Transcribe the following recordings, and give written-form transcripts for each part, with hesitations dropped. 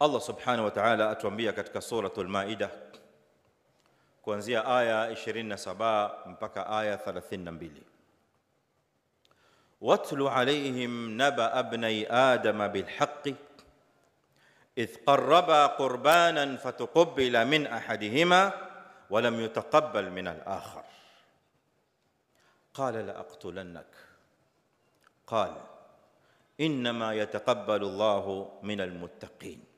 Allah subhanahu wa ta'ala atuambia katika suratul Maida kuanzia aya 27 mpaka aya 32, watlu alayhim naba ibni adama bilhaqqi idh qarraba qurbanan fatuqabbala min ahadihima wa lam yutaqabbal min al-akhar qala la aqtulannak qala inma yataqabbalu Allahu min al-muttaqin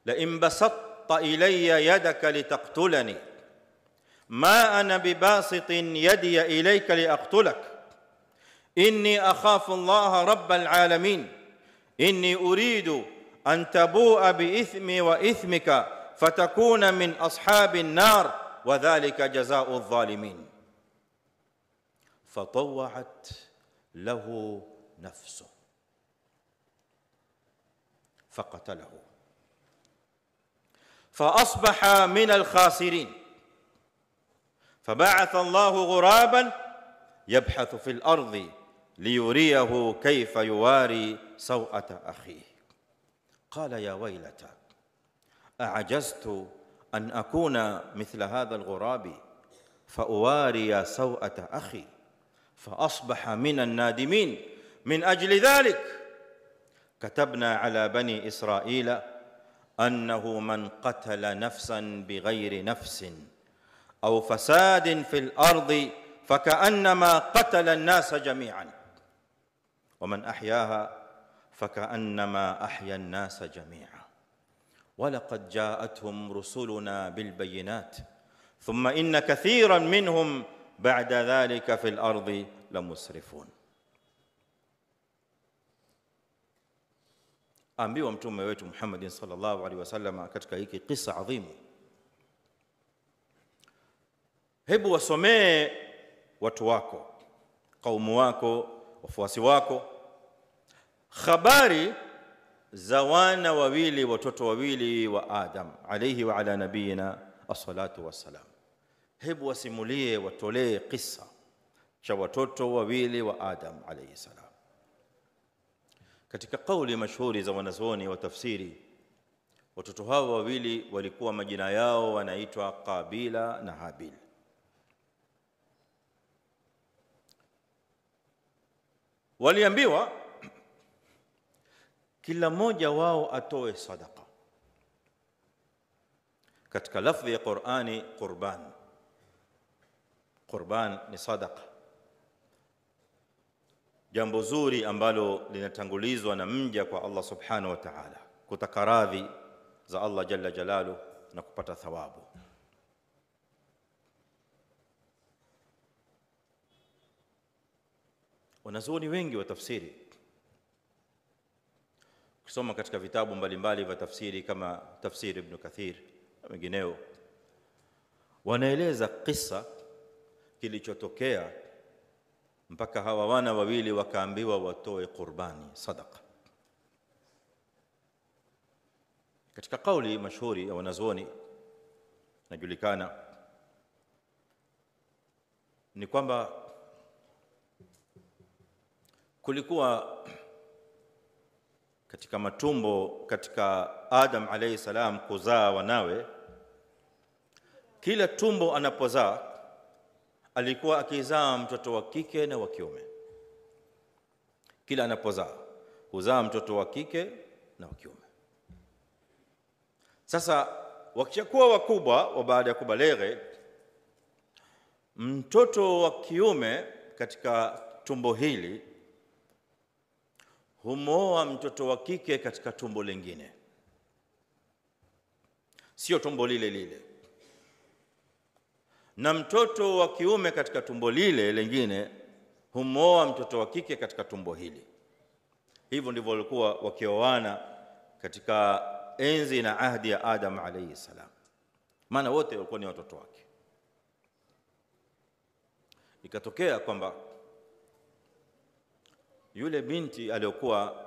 لئن بسطت إلي يدك لتقتلني ما أنا بباسط يدي إليك لأقتلك إني أخاف الله رب العالمين إني أريد أن تبوء بإثمي وإثمك فتكون من أصحاب النار وذلك جزاء الظالمين فطوعت له نفسه فقتله فأصبح من الخاسرين فبعث الله غرابا يبحث في الأرض ليريه كيف يواري سوءة أخيه قال يا ويلتى أعجزت أن أكون مثل هذا الغراب فأواري سوءة أخي فأصبح من النادمين من أجل ذلك كتبنا على بني إسرائيل أنه من قتل نفسا بغير نفس أو فساد في الأرض فكأنما قتل الناس جميعا ومن أحياها فكأنما أحيا الناس جميعا ولقد جاءتهم رسلنا بالبينات ثم إن كثيرا منهم بعد ذلك في الأرض لمسرفون. Ambiwa mtume wetu Muhammad sallallahu alaihi wasallam katika hiki kisa adhimu, hebu wasomee watu wako, kaumu wako, wafuasi wako habari za wana wawili, watoto wawili wa Adam alayhi wa ala nabiyina as-salatu wassalam. Hebu wasimulie, watolee kisa cha watoto wawili wa Adam alayhi salam. Katika kauli mashuhuri za wanazuoni wa tafsiri, watoto hao wawili walikuwa majina yao wanaitwa Qabila na Habil. Waliambiwa kila mmoja wao atoe sadaqa. Katika lafzi ya Qur'ani qurban, qurban ni sadaqa, jambo zuri ambalo linatangulizwa na mja kwa Allah subhanahu wa ta'ala, kutaka radhi za Allah jalla jalalu na kupata thawabu. Wanazuoni wengi wa tafsiri, kusoma katika vitabu mbalimbali vya tafsiri kama tafsiri Ibn Kathir na wengineo, wanaeleza kisa kilichotokea mpaka hawa wana wawili wakaambiwa watoe qurbani, sadaqa. Katika kauli mashuhuri ya wanazuoni najulikana ni kwamba kulikuwa katika matumbo katika Adam alayhi salam kuzaa wanawe, kila tumbo anapozaa alikuwa akizaa mtoto wa kike na wa kiume. Kila anapozaa huzaa mtoto wa kike na wa kiume. Sasa wakishakuwa wakubwa wa baada ya kubaleghe, mtoto wa kiume katika tumbo hili humoa mtoto wa kike katika tumbo lingine, sio tumbo lile lile, na mtoto wa kiume katika tumbo lile lingine humoa mtoto wa kike katika tumbo hili. Hivyo ndivyo walikuwa wakioana katika enzi na ahdi ya Adam alayhi salam, maana wote walikuwa ni watoto wake. Ikatokea kwamba yule binti aliyokuwa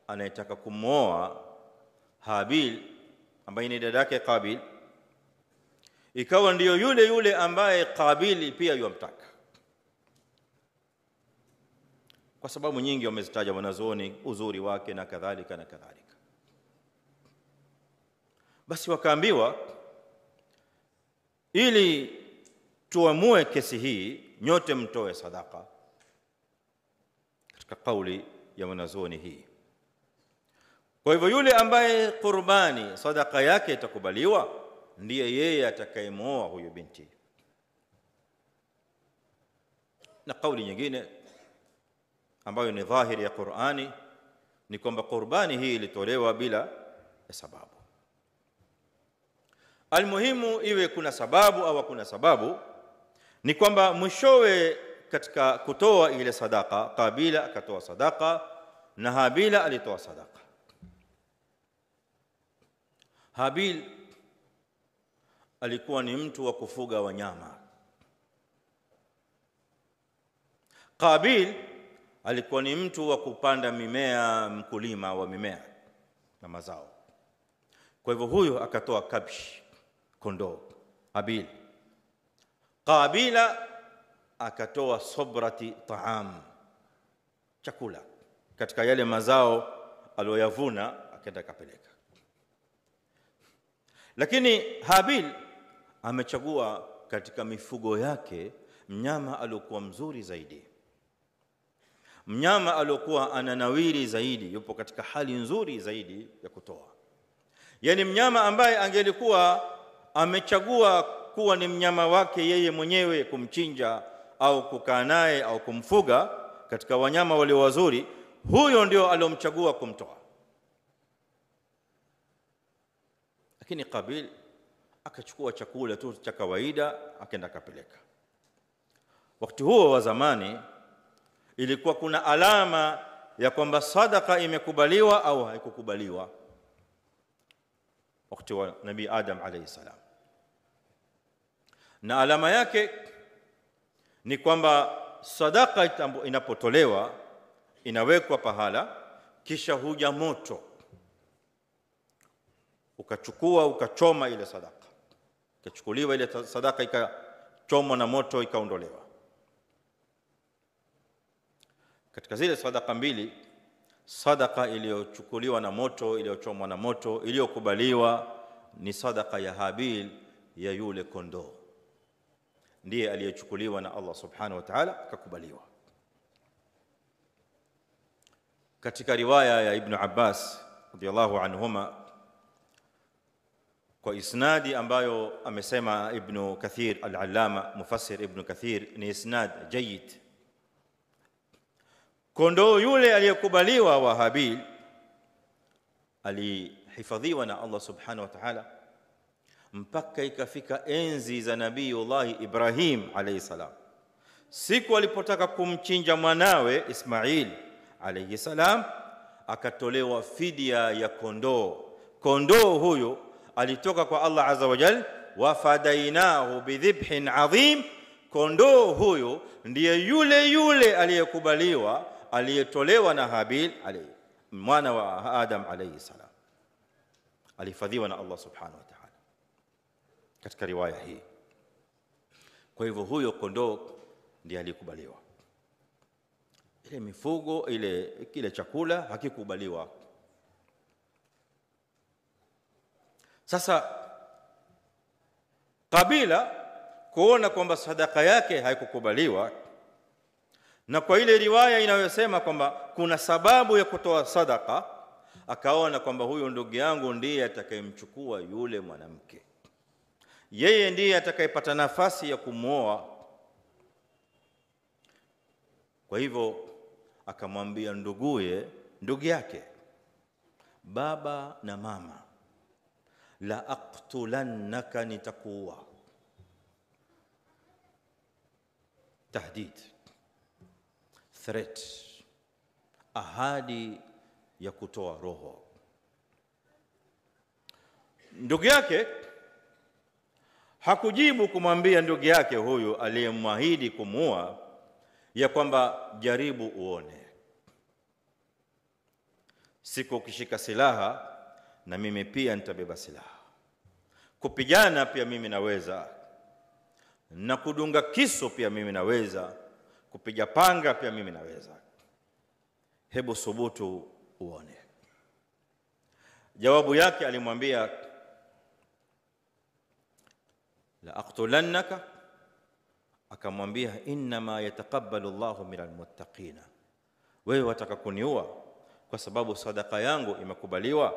anayetaka kumwoa Habil, ambaye ni dada yake Qabil, ikawa ndiyo yule yule ambaye Qabil pia yumtaka. Kwa sababu nyingi wamezitaja wanazuoni, uzuri wake na kadhalika na kadhalika. Basi wakaambiwa ili tuamue kesi hii nyote mtoe sadaka, katika kauli ya wanazuoni hii. Kwa hivyo yule ambaye qurbani sadaka yake itakubaliwa ndiye yeye atakayemuoa huyo binti. Na kauli nyingine ambayo ni dhahiri ya Qur'ani ni kwamba qurbani hii ilitolewa bila ya sababu. Almuhimu iwe kuna sababu au hakuna sababu, ni kwamba mwishowe katika kutoa ile sadaka, Kabila akatoa sadaka na Habila alitoa sadaka. Habil alikuwa ni mtu wa kufuga wanyama. Kabil alikuwa ni mtu wa kupanda mimea, mkulima wa mimea na mazao. Kwa hivyo huyo akatoa kabsh, kondoo, Habil. Kabila akatoa sobrati taam, chakula katika yale mazao aliyoyavuna, akaenda kapeleka. Lakini Habil amechagua katika mifugo yake mnyama aliyokuwa mzuri zaidi, mnyama aliyokuwa ananawiri zaidi, yupo katika hali nzuri zaidi ya kutoa. Yani mnyama ambaye angelikuwa amechagua kuwa ni mnyama wake yeye mwenyewe kumchinja au kukaa naye au kumfuga katika wanyama wale wazuri, huyo ndio aliyomchagua kumtoa. Lakini Kabil akachukua chakula tu cha kawaida akaenda kapeleka. Wakati huo wa zamani ilikuwa kuna alama ya kwamba sadaka imekubaliwa au haikukubaliwa. Wakati wa Nabii Adam alayhi salam, na alama yake ni kwamba sadaka inapotolewa inawekwa pahala, kisha huja moto ukachukua ukachoma ile sadaka, ikachukuliwa ile sadaka ikachomwa na moto ikaondolewa. Katika zile sadaka mbili, sadaka iliyochukuliwa na moto, iliyochomwa na moto, iliyokubaliwa ni sadaka ya Habil ya yule kondoo, ndiye aliyechukuliwa na Allah subhanahu wa ta'ala akakubaliwa. Katika riwaya ya Ibn Abbas radiyallahu anhuma kwa isnadi ambayo amesema Ibn Kathir al-Allama mufassir Ibn Kathir ni isnad jayyid, kondoo yule aliyekubaliwa wa Habil alihifadhiwa na Allah subhanahu wa ta'ala mpaka ikafika enzi za Nabiiullah Ibrahim alayhi salam. Siku alipotaka kumchinja mwanawe Ismail alayhi salam, akatolewa fidia ya kondoo. Kondoo huyo alitoka kwa Allah azza wa jalla, wa fadainahu bidhibhin adhim. Kondoo huyo ndiye yule aliyekubaliwa, aliyetolewa na Habil alayhi mwana wa Adam alayhi salam, alihifadhiwa na Allah subhanahu wa ta'ala katika riwaya hii. Kwa hivyo huyo kondoo ndiye aliyekubaliwa. Ile mifugo, kile chakula hakikubaliwa. Sasa Kabila kuona kwamba sadaka yake haikukubaliwa, na kwa ile riwaya inayosema kwamba kuna sababu ya kutoa sadaka, akaona kwamba huyo ndugu yangu ndiye atakayemchukua yule mwanamke, yeye ndiye atakayepata nafasi ya kumuoa. Kwa hivyo akamwambia ndugu yake, baba na mama, la aqtulannaka, nitakuua. Tahdid, threat, ahadi ya kutoa roho. Ndugu yake hakujibu kumwambia ndugu yake huyu aliyemwahidi kumuua ya kwamba jaribu uone, siku ukishika silaha na mimi pia nitabeba silaha, kupigana pia mimi naweza, na kudunga kisu pia mimi naweza, kupiga panga pia mimi naweza, hebu subutu uone. Jawabu yake alimwambia, la aqtulannaka, akamwambia inma yataqabbalu Allahu minal muttaqina, wewe wataka kuniua kwa sababu sadaka yangu imekubaliwa,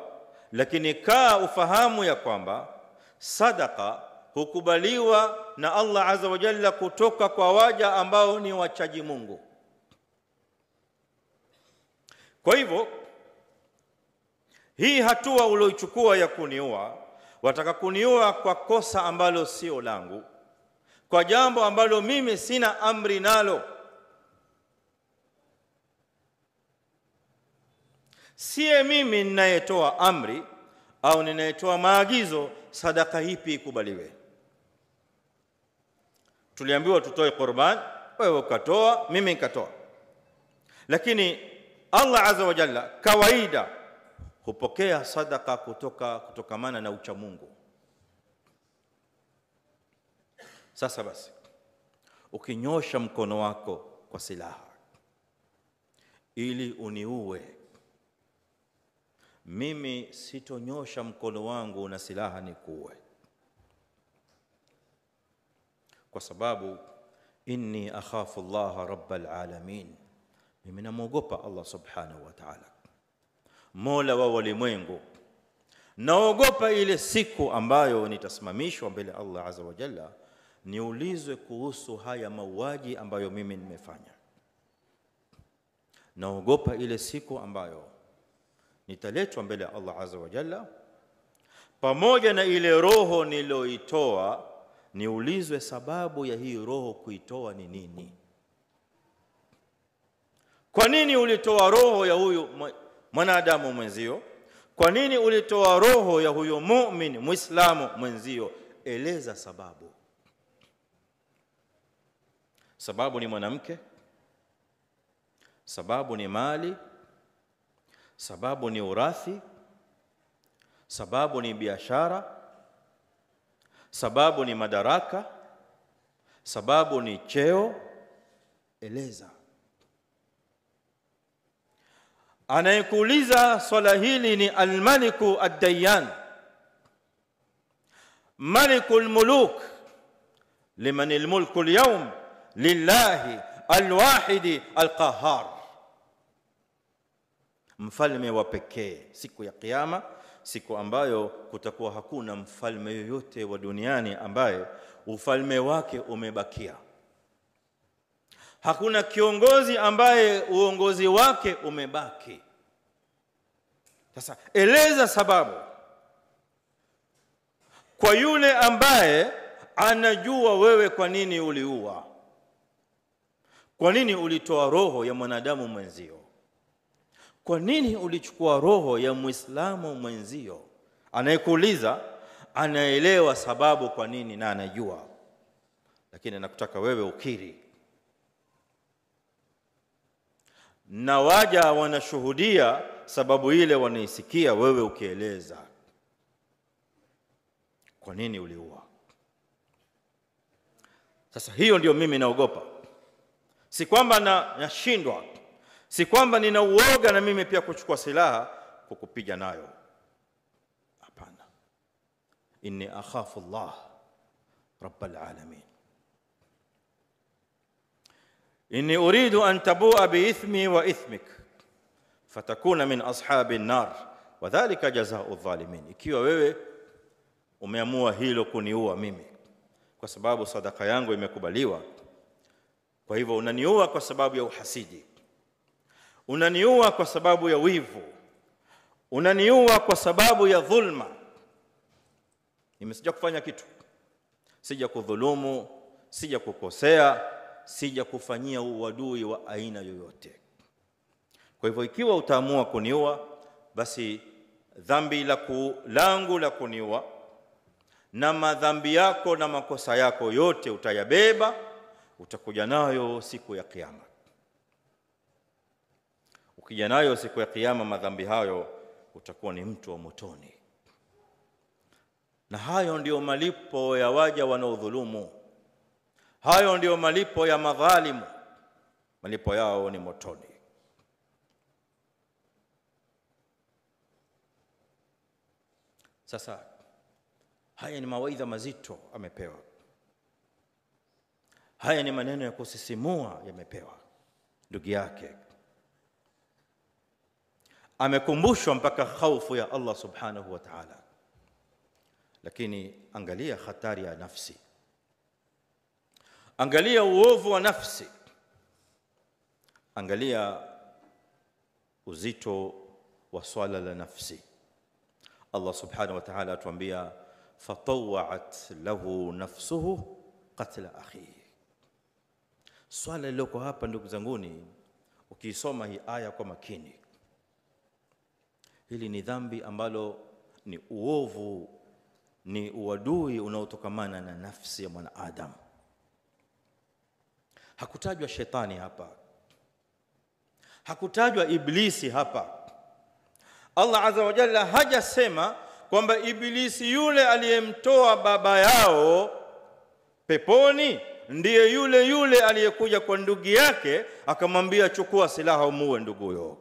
lakini kaa ufahamu ya kwamba sadaka hukubaliwa na Allah azza wa jalla kutoka kwa waja ambao ni wachaji Mungu. Kwa hivyo hii hatua uliochukua ya kuniua, wataka kuniua kwa kosa ambalo sio langu, kwa jambo ambalo mimi sina amri nalo. Siye mimi ninayetoa amri au ninayetoa maagizo sadaka hipi ikubaliwe. Tuliambiwa tutoe qurban, wewe ukatoa, mimi nikatoa. Lakini Allah azza wa jalla kawaida hupokea sadaka kutokamana na ucha Mungu. Sasa basi, ukinyosha mkono wako kwa silaha ili uniue, mimi sitonyosha mkono wangu na silaha nikuue, kwa sababu inni akhafu Allah rabbal alamin, mimi namuogopa Allah subhanahu wa ta'ala, mola wa walimwengu. Naogopa ile siku ambayo nitasimamishwa mbele Allah azza wa jalla, niulizwe kuhusu haya mauaji ambayo mimi nimefanya. Naogopa ile siku ambayo nitaletwa mbele Allah azza wa jalla pamoja na ile roho niloitoa, niulizwe sababu ya hii roho kuitoa ni nini. Kwa nini ulitoa roho ya huyu mwanadamu mwenzio? Kwa nini ulitoa roho ya huyo muumini muislamu mwenzio? Eleza sababu. Sababu ni mwanamke, sababu ni mali, sababu ni urathi, sababu ni biashara, sababu ni madaraka, sababu ni cheo. Eleza. Anayekuuliza swala hili ni al-Maliku ad-Dayyan, Malikul Muluk, liman al-mulku al-yawm lillahi al-wahidi al-qahhar, mfalme wa pekee siku ya kiyama, siku ambayo kutakuwa hakuna mfalme yoyote wa duniani ambaye ufalme wake umebakia. Hakuna kiongozi ambaye uongozi wake umebaki. Sasa eleza sababu kwa yule ambaye anajua wewe kwa nini uliua, kwa nini ulitoa roho ya mwanadamu mwenzio, kwa nini ulichukua roho ya muislamu mwenzio. Anayekuuliza anaelewa sababu kwa nini na anajua, lakini nakutaka wewe ukiri, na waja wanashuhudia sababu ile, wanaisikia wewe ukieleza kwa nini uliua. Sasa hiyo ndio mimi naogopa. Si kwamba nashindwa, si kwamba nina uoga na mimi pia kuchukua silaha kukupiga nayo. Hapana. Inni akhafu Allah rabbal alamin. Inni uridu an tabua bi ithmi wa ithmik fatakuna min ashabin nar wa dhalika jazaa'u dhalimin. Ikiwa wewe umeamua hilo kuniua mimi kwa sababu sadaka yangu imekubaliwa, kwa hivyo unaniua kwa sababu ya uhasidi, unaniua kwa sababu ya wivu, unaniua kwa sababu ya dhulma. Nimesija kufanya kitu, sija kudhulumu, sija kukosea, sija kufanyia uadui wa aina yoyote. Kwa hivyo ikiwa utaamua kuniua, basi dhambi langu la kuniua na madhambi yako na makosa yako yote utayabeba, utakuja nayo siku ya kiyama. Ukija nayo siku ya kiyama madhambi hayo, utakuwa ni mtu wa motoni. Na hayo ndio malipo ya waja wanaodhulumu. Hayo ndio malipo ya madhalimu. Malipo yao ni motoni. Sasa haya ni mawaidha mazito amepewa. Haya ni maneno ya kusisimua yamepewa ndugu yake. Amekumbushwa mpaka hofu ya Allah subhanahu wa ta'ala. Lakini angalia hatari ya nafsi, angalia uovu wa nafsi, angalia uzito wa swala la nafsi. Allah subhanahu wa ta'ala atuambia fatawa'at lahu nafsuhu qatla akhihi. Swala liloko hapa ndugu zanguni, ukisoma hii aya kwa makini, hili ni dhambi ambalo ni uovu, ni uadui unaotokamana na nafsi ya mwanadamu. Hakutajwa shetani hapa, hakutajwa iblisi hapa. Allah azza wa jalla hajasema kwamba iblisi yule aliyemtoa baba yao peponi ndiye yule yule aliyekuja kwa ndugu yake akamwambia chukua silaha umuue ndugu huyo.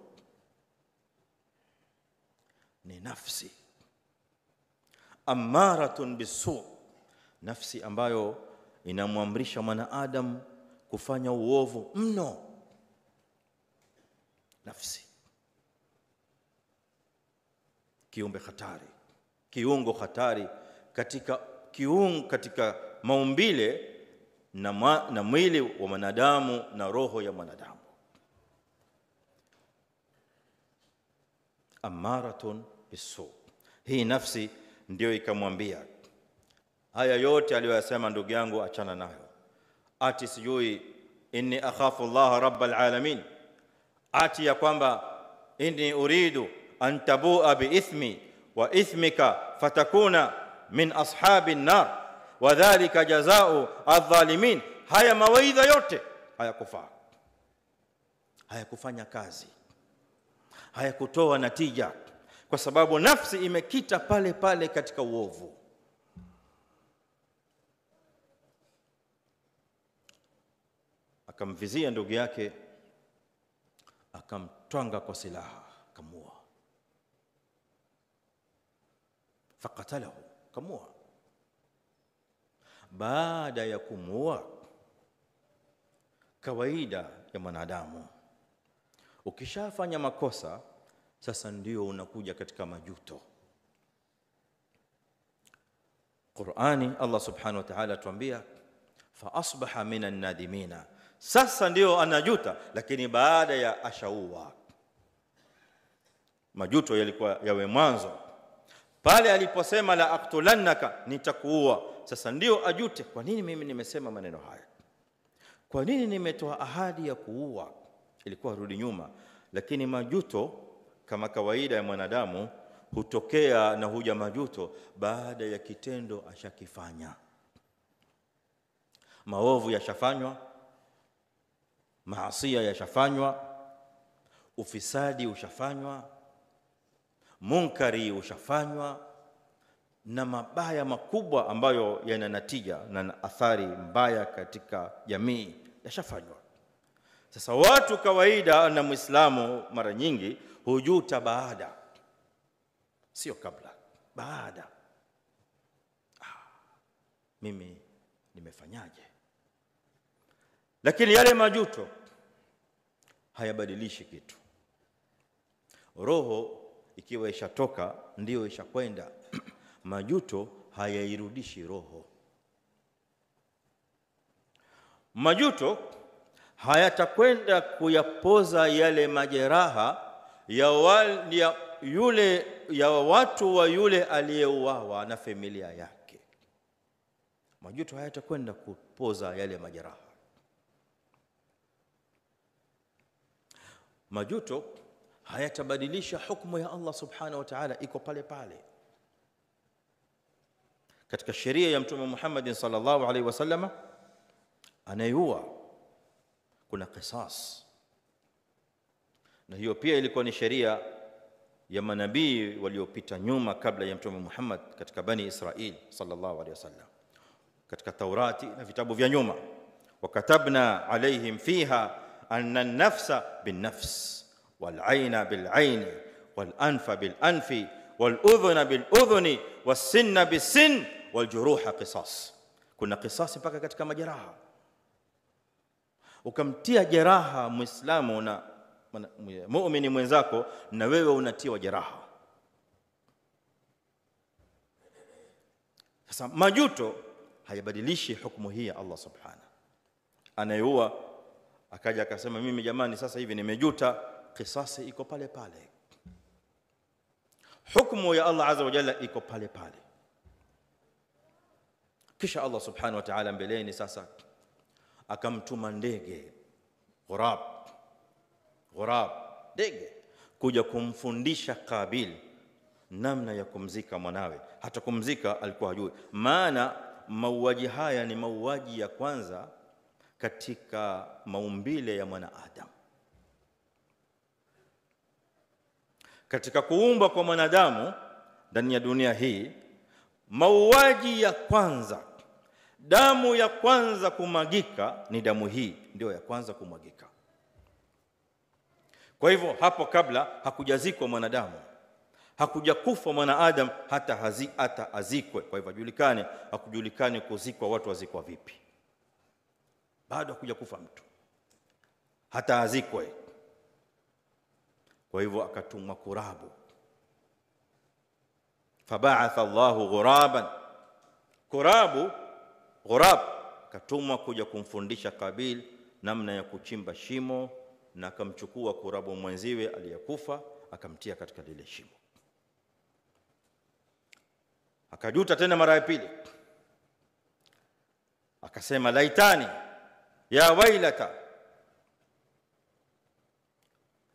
Ni nafsi ammaratun bisu, nafsi ambayo inamwamrisha mwanadamu kufanya uovu mno. Nafsi kiumbe hatari, kiungo hatari katika maumbile na mwili wa mwanadamu na roho ya mwanadamu. Ammaratun bisu, hii nafsi ndio ikamwambia haya yote aliyosema ndugu yangu achana nayo. Ati sijui inni akhafu Allah rabbal alamin, ati ya kwamba inni uridu an tabua bi ithmi wa ithmika fatakuna min ashabin nar wa dhalika jazaa'u adh-dhalimin. Haya mawaidha yote hayakufaa, hayakufanya kazi, hayakutoa natija, kwa sababu nafsi imekita pale pale katika uovu. Akamvizia ndugu yake, akamtwanga kwa silaha, akamua. Faqatalahu, kamua. Baada ya kumua, kawaida ya mwanadamu, ukishafanya makosa sasa ndio unakuja katika majuto. Qur'ani Allah subhanahu wa ta'ala tuambia fa asbaha minan nadimina, sasa ndio anajuta, lakini baada ya ashaua. Majuto yalikuwa yawe mwanzo pale aliposema la aqtulannaka, nitakuua. Sasa ndio ajute, kwa nini mimi nimesema maneno haya, kwa nini nimetoa ahadi ya kuua. Ilikuwa rudi nyuma. Lakini majuto kama kawaida ya mwanadamu hutokea na huja majuto baada ya kitendo ashakifanya. Maovu yashafanywa, maasiya yashafanywa, ufisadi ushafanywa, munkari ushafanywa, na mabaya makubwa ambayo yana natija na athari mbaya katika jamii yashafanywa. Sasa watu kawaida na Muislamu mara nyingi hujuta baada, sio kabla, baada. Mimi nimefanyaje? Lakini yale majuto hayabadilishi kitu. Roho ikiwa ishatoka ndio ishakwenda. Majuto hayairudishi roho. Majuto hayatakwenda kuyapoza yale majeraha ya watu wa yule aliyeuawa na familia yake. Majuto hayatakwenda kupoza yale majeraha. Majuto hayatabadilisha hukumu ya Allah subhanahu wa ta'ala, iko pale pale. Katika sheria ya Mtume Muhammad sallallahu alaihi wasallam, anayeua kuna qisas, na hiyo pia ilikuwa ni sheria ya manabii waliopita nyuma kabla ya Mtume Muhammad katika Bani Israil sallallahu alaihi wasallam. Katika Taurati na vitabu vya nyuma, wakatabna alaihim fiha anna an-nafsa bin-nafs wal-'ayna bil-'ayni wal-anfa bil-anfi wal-udhuna bil-udhuni was-sinna bis-sinn wal-juruha qisas. Kuna qisas mpaka katika majeraha. ukamtia jeraha Muislamu na muumini mwenzako, na wewe unatiwa jeraha. Sasa majuto hayabadilishi hukumu hii ya Allah subhanahu. Anayeua akaja akasema mimi jamani sasa hivi nimejuta, kisasi iko pale pale, hukumu ya Allah azza wa jalla iko pale pale. Kisha Allah subhanahu wa ta'ala mbeleni sasa akamtuma ndege ghurab, ndege kuja kumfundisha Kabil namna ya kumzika mwanawe. Hata kumzika alikuwa hajui, maana mauaji haya ni mauaji ya kwanza katika maumbile ya mwanadamu. Katika kuumba kwa mwanadamu ndani ya dunia hii, mauaji ya kwanza, damu ya kwanza kumwagika ni damu hii, ndio ya kwanza kumwagika. Kwa hivyo hapo kabla hakujazikwa mwanadamu, hakujakufa mwanadamu hata azikwe. Kwa hivyo hakujulikani kuzikwa watu wazikwa vipi, bado hakujakufa mtu hata azikwe. Kwa hivyo akatumwa kurabu, fab'atha Allahu ghurab katumwa kuja kumfundisha Kabil namna ya kuchimba shimo, na akamchukua kurabu mwenziwe aliyekufa akamtia katika lile shimo. Akajuta tena mara ya pili, akasema laitani ya wailata,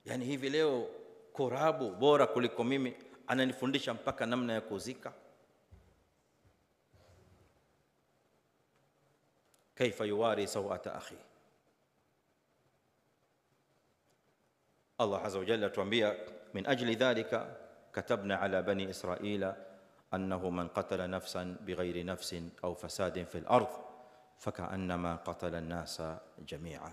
yani hivi leo kurabu bora kuliko mimi ananifundisha mpaka namna ya kuzika. kaifa yuwari sawata akhi. Allah azza wa jalla tuambia min ajli dhalika katabna ala bani israila annahu man qatala nafsan bighayri nafsin aw fasadin fil ardh faka'annama qatala an-nasa jami'a.